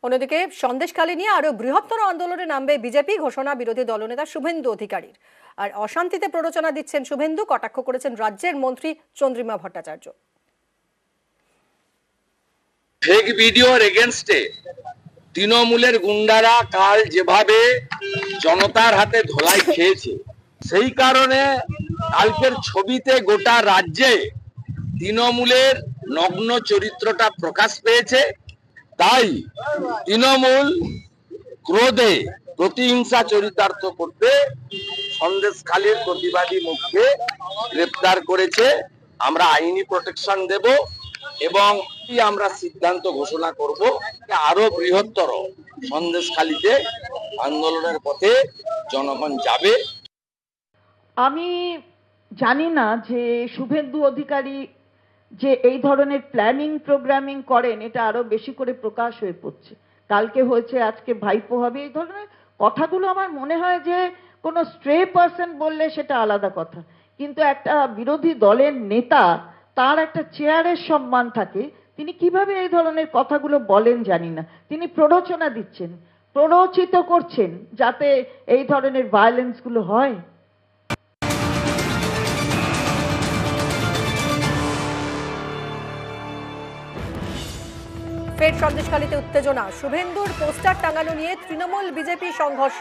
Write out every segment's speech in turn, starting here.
অন্যদিকে সন্দেশখালী নিয়ে আরো বৃহত্তর আন্দোলনে নামবে বিজেপি, ঘোষণা বিরোধী দলনেতা শুভেন্দু অধিকারীর। আর অশান্তিতে প্ররোচনা দিচ্ছেন শুভেন্দু, কটাক্ষ করেছেন রাজ্যের মন্ত্রী চন্দ্রিমা ভট্টাচার্য। ফেক ভিডিওর এগেনস্টে তৃণমূলের গুন্ডারা কাল যেভাবে জনতার হাতে ধোলাই খেয়েছে, সেই কারণে কালকের ছবিতে গোটা রাজ্যে তৃণমূলের নগ্ন চরিত্রটা প্রকাশ পেয়েছে। তাই তৃণমূল ক্রোধে প্রতিহিংসা চরিতার্থ করতে সন্দেশখালীর প্রতিবাদী মুখকে গ্রেপ্তার করেছে। আমরা আইনি প্রোটেকশন দেব এবং আমরা সিদ্ধান্ত ঘোষণা করব আরো বৃহত্তর সন্দেশখালীতে আন্দোলনের পথে জনগণ যাবে। আমি জানি না যে শুভেন্দু অধিকারী যে এই ধরনের প্ল্যানিং প্রোগ্রামিং করেন, এটা আরো বেশি করে প্রকাশ হয়ে পড়ছে। কালকে হয়েছে, আজকে ভাইপো হবে, এই ধরনের কথাগুলো আমার মনে হয় যে কোনো স্ট্রে পারসন বললে সেটা আলাদা কথা, কিন্তু একটা বিরোধী দলের নেতা, তার একটা চেয়ারের সম্মান থাকে, তিনি কিভাবে এই ধরনের কথাগুলো বলেন জানি না। তিনি প্ররোচনা দিচ্ছেন, প্ররোচিত করছেন যাতে এই ধরনের ভায়োলেন্স গুলো হয়। ফের সন্দেশখালীতে উত্তেজনা, শুভেন্দুর পোস্টার টাঙানো নিয়ে তৃণমূল বিজেপি সংঘর্ষ।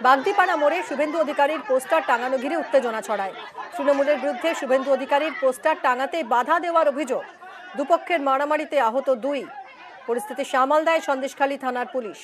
বাগদিপাড়া মোড়ে শুভেন্দু অধিকারীর পোস্টার টাঙানো ঘিরে উত্তেজনা ছড়ায়। তৃণমূলের বিরুদ্ধে শুভেন্দু অধিকারীর পোস্টার টাঙাতে বাধা দেওয়ার অভিযোগ। দুপক্ষের মারামারিতে আহত 2। পরিস্থিতি সামাল দেয় সন্দেশখালী থানার পুলিশ।